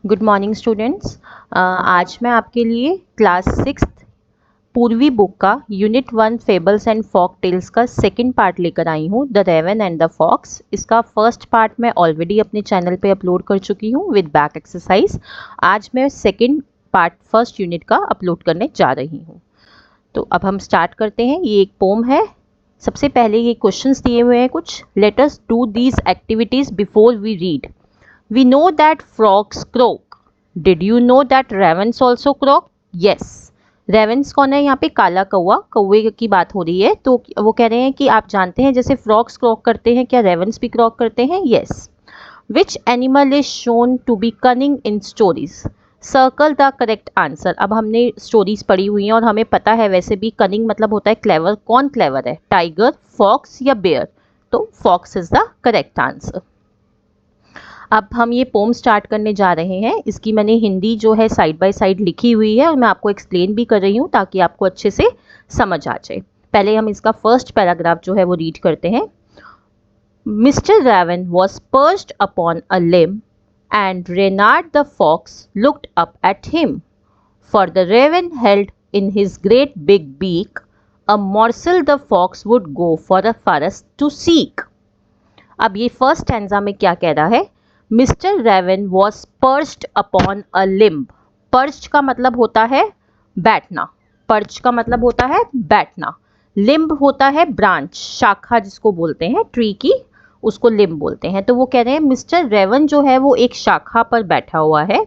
Good morning students. आज मैं आपके लिए क्लास 6 पूर्वी बुक का unit 1 fables and folk tales का सेकंड पार्ट लेकर आई हूँ, the raven and the fox. इसका फर्स्ट पार्ट मैं ऑलरेडी अपने चैनल पे अपलोड कर चुकी हूँ विद बैक एक्सरसाइज। आज मैं सेकंड पार्ट फर्स्ट यूनिट का अपलोड करने जा रही हूँ। तो अब हम स्टार्ट करते हैं। ये एक पोम है। सबसे पहले ये क्वेश्चंस दिए हुए हैं कुछ। Let us do these activities before we read. We know that frogs croak. Did you know that ravens also croak? Yes. Ravens कौन है यहाँ पे? काला कौवा, कौवे की बात हो रही है। तो वो कह रहे हैं कि आप जानते हैं जैसे फ्रॉग्स क्रॉक करते हैं, क्या रेवन्स भी क्रॉक करते हैं? Yes. Which animal is shown to be cunning in stories? Circle the correct answer. अब हमने स्टोरीज पढ़ी हुई हैं और हमें पता है वैसे भी कनिंग मतलब होता है क्लेवर। कौन क्लेवर है? टाइगर, फॉक्स या बेयर? तो fox is the correct answer. अब हम ये पोम स्टार्ट करने जा रहे हैं। इसकी मैंने हिंदी जो है साइड बाय साइड लिखी हुई है और मैं आपको एक्सप्लेन भी कर रही हूँ ताकि आपको अच्छे से समझ आ जाए। पहले हम इसका फर्स्ट पैराग्राफ जो है वो रीड करते हैं। Mister Raven was perched upon a limb and Reynard the fox looked up at him, for the raven held in his great big beak a morsel the fox would go for a forest to seek. अब ये first stanza में क्या कह रहा है? Mister Raven was perched upon a limb. Perched का मतलब होता है बैठना। पर्च का मतलब होता है बैठना। लिम्ब होता है ब्रांच, शाखा जिसको बोलते हैं ट्री की, उसको लिम्ब बोलते हैं। तो वो कह रहे हैं मिस्टर रेवन जो है वो एक शाखा पर बैठा हुआ है।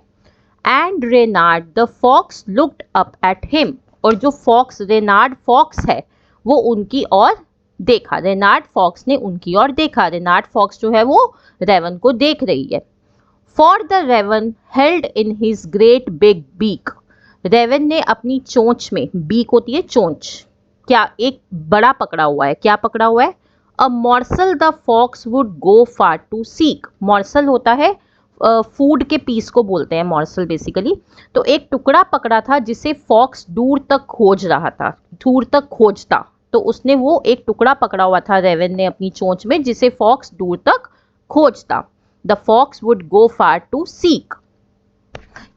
And Reynard the fox looked up at him, और जो फॉक्स रेनार्ड फॉक्स है वो उनकी ओर देखा। रेनार्ड फॉक्स ने उनकी ओर देखा। रेनार्ड फॉक्स जो है वो रेवन को देख रही है। For the raven held in his great big beak, raven ने अपनी चोंच में, बीक होती है चोंच, क्या एक बड़ा पकड़ा हुआ है। क्या पकड़ा हुआ है? A morsel the fox would go far to seek. Morsel होता है फूड के पीस को बोलते हैं मॉर्सल बेसिकली। तो एक टुकड़ा पकड़ा था जिसे फॉक्स दूर तक खोज रहा था, दूर तक खोजता। तो उसने वो एक टुकड़ा पकड़ा हुआ था रेवन ने अपनी चोंच में जिसे फॉक्स दूर तक खोजता। The fox would go far to seek.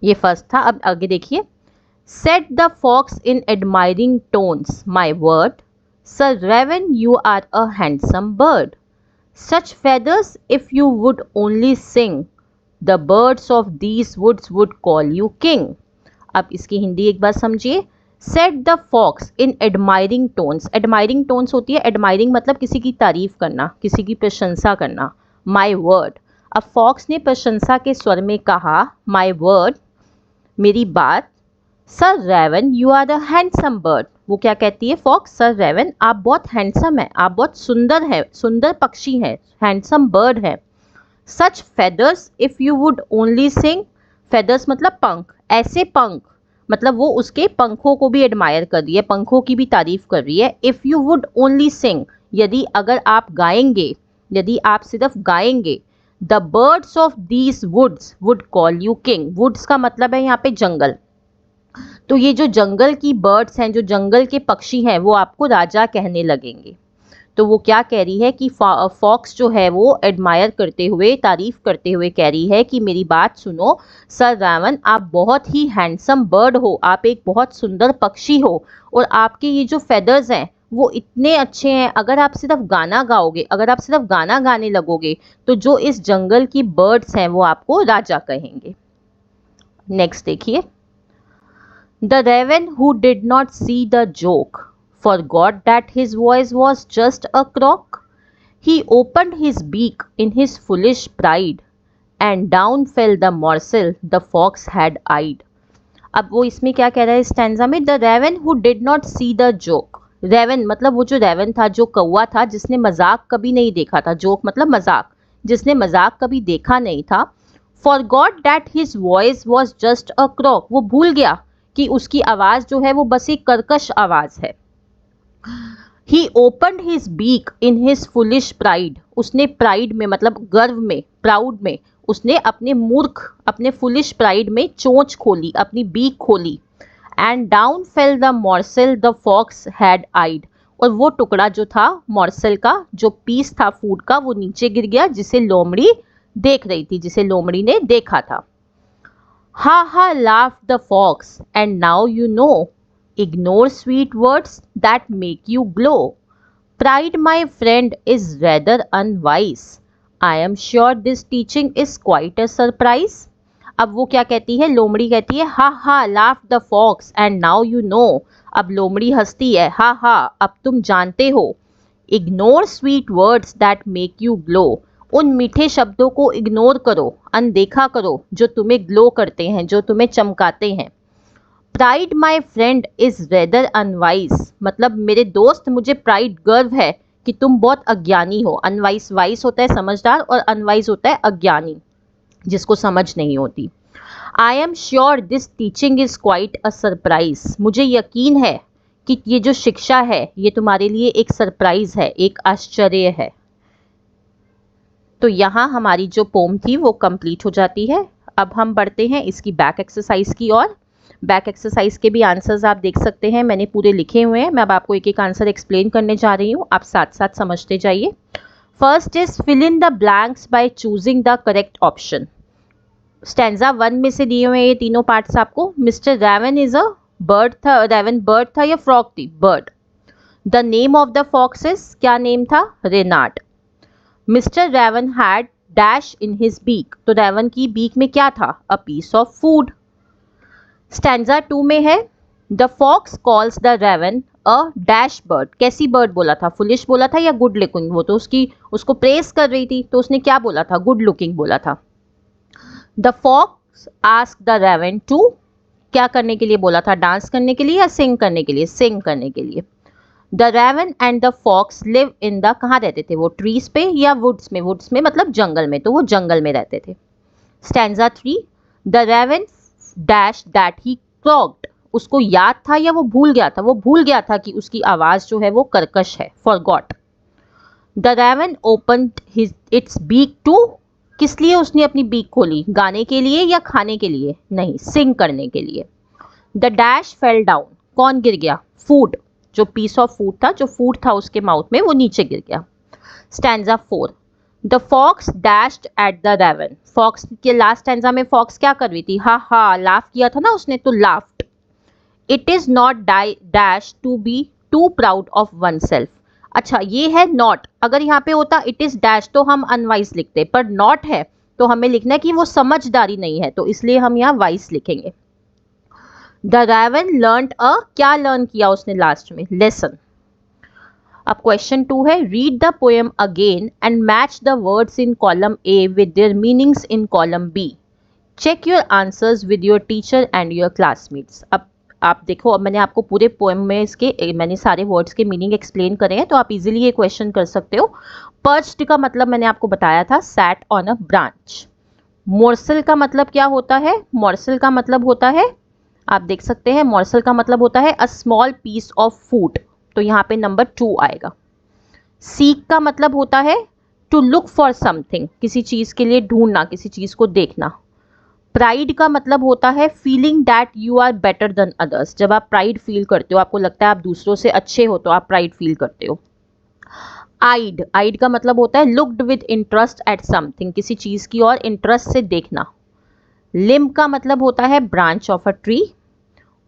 ये फर्स्ट था। अब आगे देखिए। Said the fox in admiring tones, my word sir raven you are a handsome bird, such feathers if you would only sing, the birds of these woods would call you king. अब इसकी हिंदी एक बार समझिए। Said the fox in admiring tones. Admiring tones होती है, admiring मतलब किसी की तारीफ करना, किसी की प्रशंसा करना। माई वर्ड, अब फॉक्स ने प्रशंसा के स्वर में कहा माई वर्ड, मेरी बात। Sir raven you are a handsome bird, वो क्या कहती है फॉक्स? सर रेवन आप बहुत हैंडसम है, आप बहुत सुंदर है, सुंदर पक्षी है, हैंडसम बर्ड है। Such feathers if you would only sing, feathers मतलब पंख, ऐसे पंख मतलब वो उसके पंखों को भी एडमायर कर रही है, पंखों की भी तारीफ कर रही है। If you would only sing, यदि अगर आप गाएंगे, यदि आप सिर्फ गाएंगे। The birds of these woods would call you king. Woods का मतलब है यहाँ पे जंगल। तो ये जो जंगल की बर्ड्स हैं, जो जंगल के पक्षी हैं, वो आपको राजा कहने लगेंगे। तो वो क्या कह रही है कि फॉक्स जो है वो एडमायर करते हुए, तारीफ करते हुए कह रही है कि मेरी बात सुनो सर रेवन, आप बहुत ही हैंडसम बर्ड हो, आप एक बहुत सुंदर पक्षी हो, और आपके ये जो फेदर्स हैं वो इतने अच्छे हैं। अगर आप सिर्फ गाना गाओगे, अगर आप सिर्फ गाना गाने लगोगे तो जो इस जंगल की बर्ड्स हैं वो आपको राजा कहेंगे। नेक्स्ट देखिए। The raven who did not see the joke forgot that his voice was just a croak. He opened his beak in his foolish pride, and down fell the morsel the fox had eyed. अब वो इसमें क्या कह रहा है stanza में? The raven who did not see the joke. Raven मतलब वो जो रेवन था, जो कौवा था जिसने मजाक कभी नहीं देखा था। जोक मतलब मजाक, जिसने मजाक कभी देखा नहीं था। forgot that his voice was just a croak, वो भूल गया कि उसकी आवाज़ जो है वो बस एक कर्कश आवाज़ है। He opened his beak in his foolish pride, उसने प्राइड में मतलब गर्व में, प्राउड में, उसने अपने मूर्ख, अपने फुलिश प्राइड में चोंच खोली, अपनी बीक खोली। And down fell the morsel the fox had eyed, और वो टुकड़ा जो था मॉर्सल का, जो पीस था फूड का, वो नीचे गिर गया जिसे लोमड़ी देख रही थी, जिसे लोमड़ी ने देखा था। Ha ha, laughed the fox, and now you know. Ignore sweet words that make you glow. Pride, my friend, is rather unwise. I am sure this teaching is quite a surprise. अब वो क्या कहती है, लोमड़ी कहती है ha ha laugh the fox and now you know. अब लोमड़ी हंसती है, हा हा अब तुम जानते हो. Ignore sweet words that make you glow. उन मीठे शब्दों को इग्नोर करो, अनदेखा करो, जो तुम्हें ग्लो करते हैं, जो तुम्हें चमकाते हैं. Pride my friend is rather unwise. मतलब मेरे दोस्त, मुझे प्राइड गर्व है कि तुम बहुत अज्ञानी हो. अनवाइज, वाइज होता है समझदार और अनवाइज होता है अज्ञानी, जिसको समझ नहीं होती. I am sure this teaching is quite a surprise. मुझे यकीन है कि ये जो शिक्षा है ये तुम्हारे लिए एक सरप्राइज है, एक आश्चर्य है. तो यहाँ हमारी जो पोम थी वो कंप्लीट हो जाती है. अब हम बढ़ते हैं इसकी बैक एक्सरसाइज की ओर. बैक एक्सरसाइज के भी आंसर्स आप देख सकते हैं, मैंने पूरे लिखे हुए हैं. मैं अब आपको एक एक आंसर एक्सप्लेन करने जा रही हूँ, आप साथ साथ समझते जाइए. First is fill in the blanks by choosing the correct option. Stanza 1 में से दिए हुए ये तीनों पार्ट्स आपको. Mister raven is a bird था. रेवन बर्ड था या फ्रॉक थी? Bird. The name of the fox is, क्या नेम था? Reynard. Mister raven had dash in his beak. तो रेवन की बीक में क्या था? A piece of food. Stanza 2 में है the fox calls the raven a dash bird. कैसी बर्ड बोला था? फुलिश बोला था या गुड लुकिंग? वो तो उसको प्रेस कर रही थी, तो उसने क्या बोला था? गुड लुकिंग बोला था. The fox ask the raven to, क्या करने के लिए बोला था? डांस करने के लिए या सिंग करने के लिए? सिंग करने के लिए. The raven and the fox live in the, कहाँ रहते थे वो? ट्रीज पे या वुड्स में? वुड्स में मतलब जंगल में, तो वो जंगल में रहते थे. Stanza 3 the raven dash that he croaked. उसको याद था या वो भूल गया था? वो भूल गया था कि उसकी आवाज जो है वो कर्कश है, forgot. The raven opened his its beak to. किस लिए उसने अपनी बीक खोली? गाने के लिए या खाने के लिए? नहीं, सिंग करने के लिए. The dash fell down. कौन गिर गया? फूड. जो पीस ऑफ फूड था, जो फूड था उसके माउथ में, वो नीचे गिर गया. Stanza 4 the fox dashed at the raven. Fox के लास्ट स्टैंजा में फॉक्स क्या कर रही थी? हा हा लाफ किया था ना उसने, तो laughed. It is not dash to be too proud of oneself. अच्छा, ये है नॉट. अगर यहाँ पे होता इट इज डैश तो हम अनवाइज लिखते, पर नॉट है तो हमें लिखना है कि वो समझदारी नहीं है, तो इसलिए हम यहाँ वाइज लिखेंगे. द रेवन लर्नड अ, क्या लर्न किया उसने लास्ट में? लेसन. अब क्वेश्चन 2 है read the poem again and match the words in column A with their meanings in column B. Check your answers with your teacher and your classmates. अब आप देखो, अब मैंने आपको पूरे पोएम में इसके मैंने सारे वर्ड्स के मीनिंग एक्सप्लेन करे हैं, तो आप इजीली ये क्वेश्चन कर सकते हो. पर्च्ड का मतलब मैंने आपको बताया था, sat on a branch. Morsel का मतलब क्या होता है? मोर्सल का मतलब होता है, आप देख सकते हैं, मोर्सल का मतलब होता है a small piece of food, तो यहाँ पे नंबर 2 आएगा. सीक का मतलब होता है टू लुक फॉर समथिंग, किसी चीज़ के लिए ढूंढना, किसी चीज़ को देखना. प्राइड का मतलब होता है feeling that you are better than others. जब आप प्राइड फील करते हो, आपको लगता है आप दूसरों से अच्छे हो, तो आप प्राइड फील करते हो. आइड, आइड का मतलब होता है looked with interest eight something, किसी चीज़ की और इंटरेस्ट से देखना. लिम्ब का मतलब होता है branch of a tree.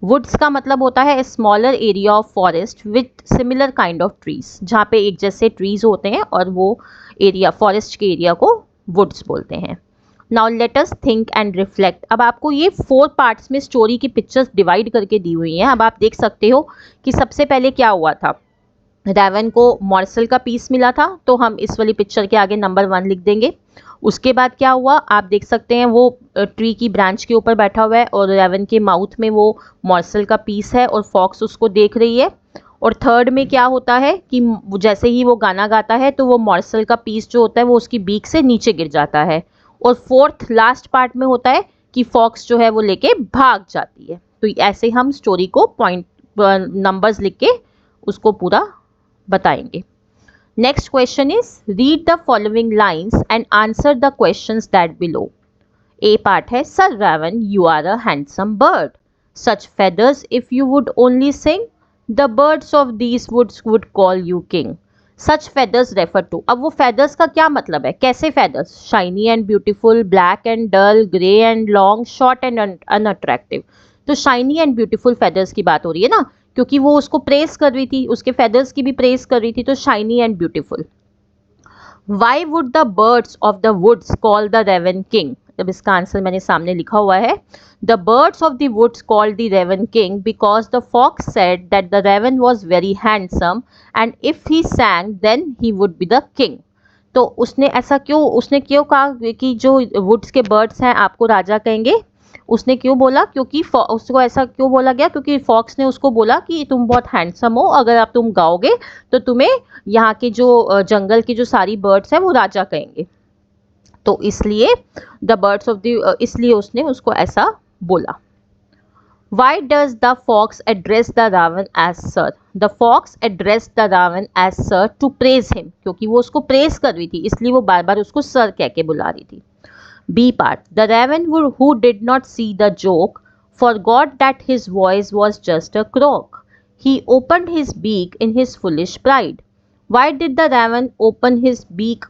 Woods का मतलब होता है smaller area of forest with similar kind of trees, जहाँ पे एक जैसे ट्रीज होते हैं और वो एरिया, फॉरेस्ट के एरिया को वुड्स बोलते हैं. Now let us think and reflect. अब आपको ये 4 पार्ट्स में स्टोरी की पिक्चर्स डिवाइड करके दी हुई हैं. अब आप देख सकते हो कि सबसे पहले क्या हुआ था. रेवन को मॉर्सल का पीस मिला था, तो हम इस वाली पिक्चर के आगे नंबर 1 लिख देंगे. उसके बाद क्या हुआ, आप देख सकते हैं वो ट्री की ब्रांच के ऊपर बैठा हुआ है और रेवन के माउथ में वो मॉर्सल का पीस है और फॉक्स उसको देख रही है. और थर्ड में क्या होता है कि जैसे ही वो गाना गाता है तो वो मॉर्सल का पीस जो होता है वो उसकी बीक से नीचे गिर जाता है. और फोर्थ लास्ट पार्ट में होता है कि फॉक्स जो है वो लेके भाग जाती है. तो ऐसे हम स्टोरी को पॉइंट नंबर्स लिख के उसको पूरा बताएंगे. Next question is read the following lines and answer the questions that below. A part है Sir Raven, you are a handsome bird. Such feathers if you would only sing, the birds of these woods would call you king. Such feathers refer to. अब वो feathers का क्या मतलब है, कैसे feathers, shiny and beautiful, black and dull, grey and long, short and unattractive. तो shiny and beautiful feathers की बात हो रही है ना, क्योंकि वो उसको प्रेस कर रही थी, उसके फेदर्स की भी प्रेस कर रही थी, तो shiny and beautiful. Why would the birds of the woods call the raven king. अब इसका आंसर मैंने सामने लिखा हुआ है। The birds of the woods called the raven king because the fox said that the raven was very handsome and if he sang then he would be the king. तो उसने क्यों कहा कि जो वुड्स के बर्ड्स हैं आपको राजा कहेंगे, उसने क्यों बोला, क्योंकि उसको ऐसा क्यों बोला गया, क्योंकि फॉक्स ने उसको बोला कि तुम बहुत हैंडसम हो, अगर तुम गाओगे तो तुम्हें यहाँ के जो जंगल की जो सारी बर्ड्स हैं वो राजा कहेंगे। तो इसलिए द बर्ड्स ऑफ द, इसलिए उसने उसको ऐसा बोला। Why does the fox address the Ravan as sir? The fox addressed the Ravan as sir to praise him, क्योंकि वो उसको प्रेज कर रही थी, इसलिए वो बार बार उसको सर कह के बुला रही थी। B part. The Raven who did not see the joke forgot that his voice was just a croak. He opened his beak in his foolish pride. Why did the Raven open his beak?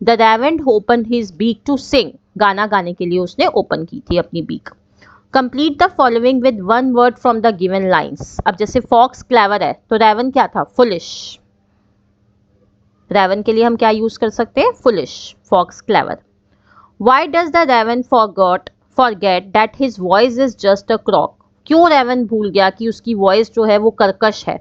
The Raven opened his beak to sing. गाना गाने के लिए उसने open की थी अपनी beak. Complete the following with one word from the given lines. अब जैसे फॉक्स क्लेवर है तो रेवन क्या था, फुलिश। रेवन के लिए हम क्या यूज कर सकते हैं, foolish, fox clever. Why does the raven forget that his voice is just a croak. क्यों रेवन भूल गया कि उसकी वॉइस जो है वो कर्कश है।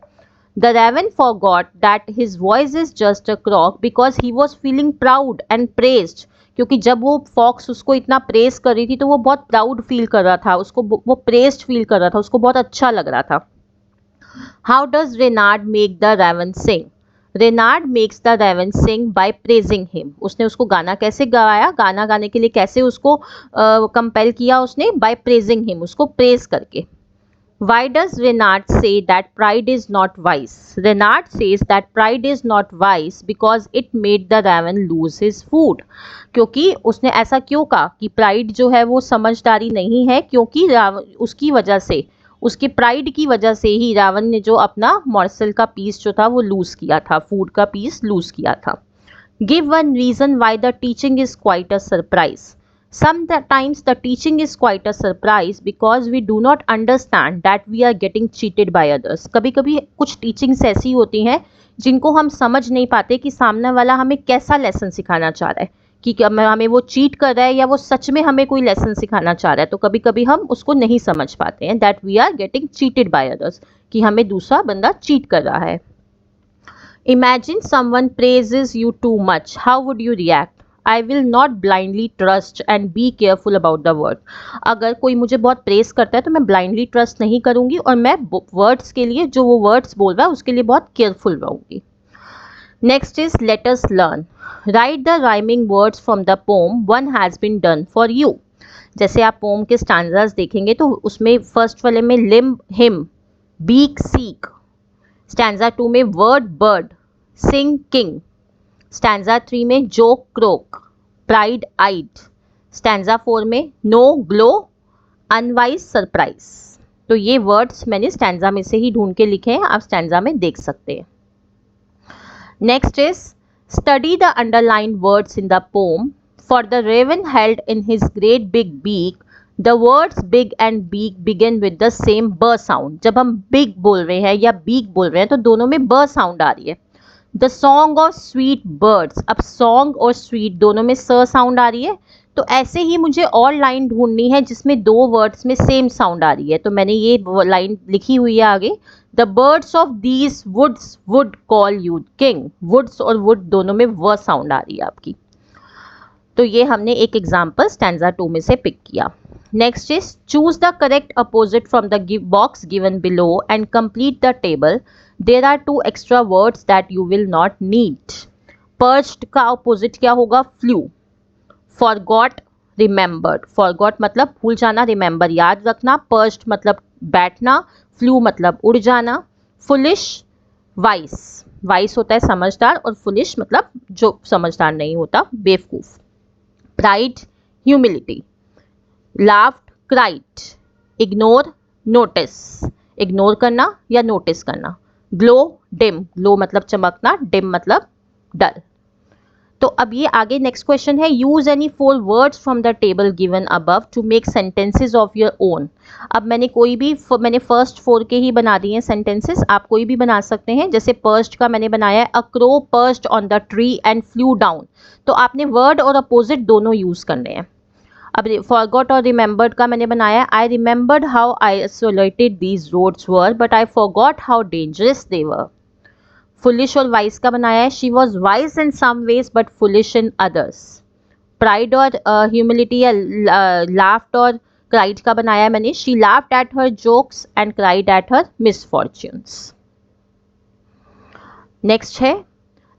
The raven forgot that his voice is just a croak because he was feeling proud and praised. क्योंकि जब वो फॉक्स उसको इतना प्रेस कर रही थी तो वो बहुत प्राउड फील कर रहा था, उसको वो प्रेस्ड फील कर रहा था, उसको बहुत अच्छा लग रहा था। How does Reynard make the raven sing. Reynard makes the raven sing by praising him. उसने उसको गाना कैसे गाया, गाना गाने के लिए कैसे उसको कंपेल किया उसने, बाय प्रेजिंग हिम, उसको प्रेज करके। Why does Renard say that pride is not wise? Renard says that pride is not wise because it made the raven lose his food. क्योंकि उसने ऐसा क्यों कहा कि प्राइड जो है वो समझदारी नहीं है, क्योंकि उसकी वजह से, उसके प्राइड की वजह से ही रावण ने जो अपना मॉर्सल का पीस जो था वो लूज किया था, फूड का पीस लूज किया था। Give one reason why the teaching is quite a surprise. Sometimes the teaching is quite a surprise because we do not understand that we are getting cheated by others. कभी कभी कुछ teachings ऐसी होती हैं जिनको हम समझ नहीं पाते कि सामने वाला हमें कैसा लेसन सिखाना चाह रहा है, कि हमें वो चीट कर रहा है या वो सच में हमें कोई लेसन सिखाना चाह रहा है। तो कभी कभी हम उसको नहीं समझ पाते हैं, that we are getting cheated by others, कि हमें दूसरा बंदा चीट कर रहा है। Imagine someone praises you too much. How would you react? I will not blindly trust and be careful about the word. अगर कोई मुझे बहुत प्रेस करता है तो मैं blindly trust नहीं करूँगी और मैं वर्ड्स के लिए, जो वो वर्ड्स बोल रहा है उसके लिए बहुत केयरफुल रहूँगी। Next is let us learn. Write the rhyming words from the poem one has been done for you. जैसे आप पोम के स्टैंजास देखेंगे तो उसमें फर्स्ट वाले में limb him, beak seek, stanza 2 में word bird, sing king, stanza 3 में joke croak, pride eyed, stanza 4 में नो ग्लो, अनवाइज सरप्राइज। तो ये वर्ड्स मैंने स्टैंजा में से ही ढूंढ के लिखे हैं, आप स्टैंजा में देख सकते हैं। Next is study the underlined words in the poem. For the raven held in his great big beak the words big and beak begin with the same B sound. जब हम बिग बोल रहे हैं या बीक बोल रहे हैं तो दोनों में ब साउंड आ रही है। The song of sweet birds, अब सॉन्ग और स्वीट दोनों में स साउंड आ रही है। तो ऐसे ही मुझे और लाइन ढूंढनी है जिसमें दो वर्ड्स में सेम साउंड आ रही है, तो मैंने ये लाइन लिखी हुई है आगे। The birds of these woods would call you king. Woods और वुड दोनों में व साउंड आ रही है आपकी। तो ये हमने एक एग्जाम्पल स्टैंजा 2 में से पिक किया। Next is choose the correct opposite from the box given below and complete the table. There are 2 extra words that you will not need. Perched का opposite क्या होगा, flew. Forgot, remembered. Forgot मतलब भूल जाना, remember याद रखना, perched मतलब बैठना, flew मतलब उड़ जाना, foolish, wise. Wise होता है समझदार और foolish मतलब जो समझदार नहीं होता, बेवकूफ। Pride, humility. Laughed, cried. Ignore, notice. Ignore करना या नोटिस करना। ग्लो डिम, ग्लो मतलब चमकना, डिम मतलब डल। तो अब ये आगे नेक्स्ट क्वेश्चन है, use any 4 words from the table given above to make sentences of your own. अब मैंने फर्स्ट 4 के ही बना दिए हैं सेंटेंसेस, आप कोई भी बना सकते हैं। जैसे पर्स्ट का मैंने बनाया है, a crow pursed on the tree and flew down, तो आपने वर्ड और अपोजिट दोनों यूज करने हैं। अब फॉरगॉट और रिमेंबर्ड का मैंने बनाया, I remembered how isolated these roads were but I forgot how dangerous they were. Foolish और वाइस का बनाया है, she was wise in some ways but foolish in others. Pride और ह्यूमिलिटी या लाफ्ड और क्राइड का बनाया है मैंने, she laughed at her jokes and cried at her misfortunes. Next है,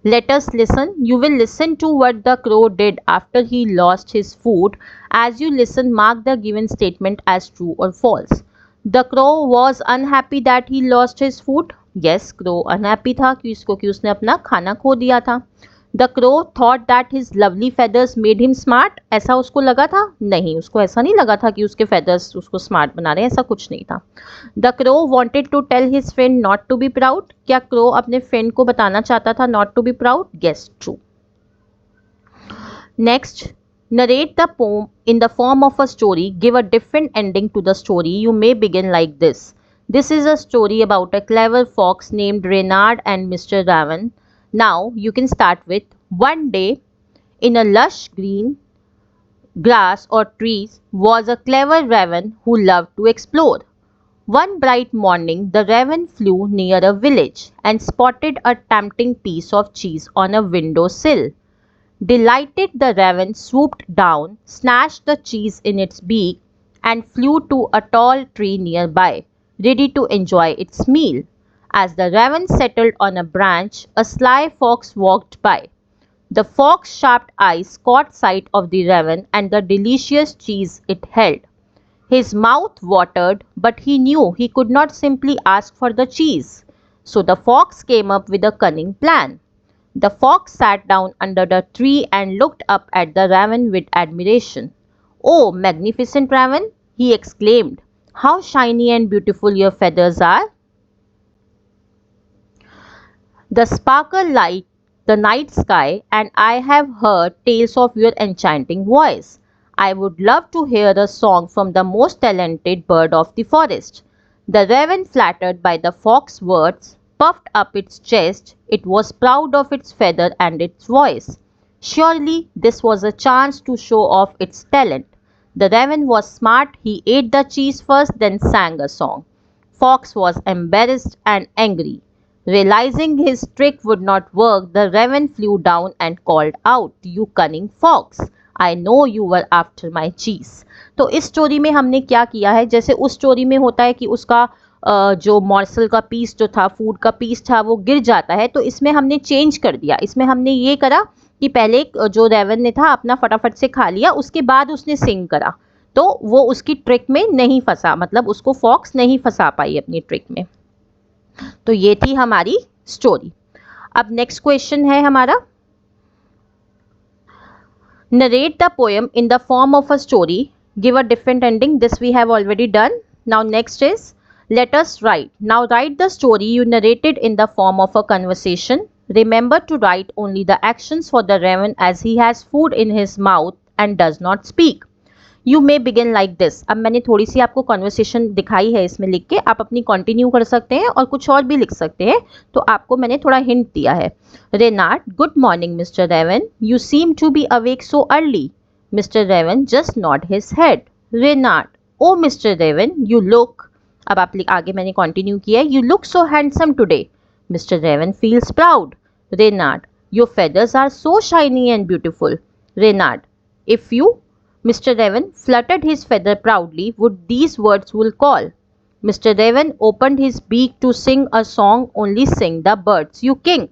let us listen. You will listen to what the crow did after he lost his food. As you listen, mark the given statement as true or false. The crow was unhappy that he lost his food. Yes, crow unhappy था क्योंकि उसने अपना खाना खो दिया था। The crow thought that his lovely feathers made him smart. ऐसा उसको लगा था? नहीं, उसको ऐसा नहीं लगा था कि उसके feathers उसको smart बना रहे हैं, ऐसा कुछ नहीं था। The crow wanted to tell his friend not to be proud. क्या crow अपने friend को बताना चाहता था not to be proud? Yes, true. Next, narrate the poem in the form of a story. Give a different ending to the story. You may begin like this. This is a story about a clever fox named Reynard and Mr. Raven. Now you can start with, one day in a lush green grass or trees was a clever raven who loved to explore. One bright morning the raven flew near a village and spotted a tempting piece of cheese on a window sill. Delighted, the raven swooped down, snatched the cheese in its beak, and flew to a tall tree nearby, ready to enjoy its meal. As the raven settled on a branch, a sly fox walked by. The fox's sharp eyes caught sight of the raven and the delicious cheese it held. His mouth watered, but he knew he could not simply ask for the cheese. So the fox came up with a cunning plan. The fox sat down under the tree and looked up at the raven with admiration. "Oh, magnificent raven!" he exclaimed. "How shiny and beautiful your feathers are! The sparkle light the night sky, and I have heard tales of your enchanting voice. I would love to hear a song from the most talented bird of the forest." The raven, flattered by the fox's words, puffed up its chest. It was proud of its feather and its voice. Surely this was a chance to show off its talent. The raven was smart. He ate the cheese first, then sang a song. Fox was embarrassed and angry. Realizing his trick would not work, the raven flew down and called out, "You cunning fox! I know you were after my cheese." तो इस story में हमने क्या किया है, जैसे उस story में होता है कि उसका जो मॉर्सल का पीस जो था, फूड का पीस था, वो गिर जाता है, तो इसमें हमने चेंज कर दिया। इसमें हमने ये करा कि पहले जो रेवन ने था अपना फटाफट से खा लिया, उसके बाद उसने सिंग करा, तो वो उसकी ट्रिक में नहीं फंसा, मतलब उसको फॉक्स नहीं फंसा पाई अपनी ट्रिक में। तो ये थी हमारी स्टोरी। अब नेक्स्ट क्वेश्चन है हमारा, narrate the poem in the form of a story, give a different ending. This we have already done. Now next is let us write. Now write the story you narrated in the form of a conversation. Remember to write only the actions for the raven as he has food in his mouth and does not speak. You may begin like this. अब मैंने थोड़ी सी आपको conversation दिखाई है इसमें लिख के, आप अपनी कंटिन्यू कर सकते हैं और कुछ और भी लिख सकते हैं, तो आपको मैंने थोड़ा हिंट दिया है। Reynard, good morning Mr. Raven. You seem to be awake so early. Mr. Raven just nod his head. Reynard, oh Mr. Raven, you look. अब आप आगे मैंने कंटिन्यू किया है, You look so handsome today. Mr. Raven feels proud. Reynard, your feathers are so shiny and beautiful. Reynard, if you Mr. Raven fluttered his feather proudly, would these words will call. Mr. Raven opened his beak to sing a song, only sing the birds you king.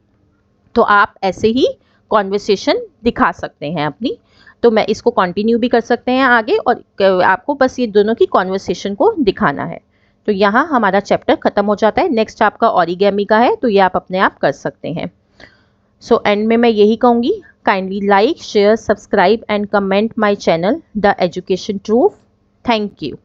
तो आप ऐसे ही conversation दिखा सकते हैं अपनी, तो मैं इसको कंटिन्यू भी कर सकते हैं आगे, और आपको बस ये दोनों की कॉन्वर्सेशन को दिखाना है। तो यहाँ हमारा चैप्टर खत्म हो जाता है। नेक्स्ट आपका ओरिगेमी का है, तो ये आप अपने आप कर सकते हैं। सो एंड में मैं यही कहूँगी, kindly like, share, subscribe and comment my channel the education truth. Thank you.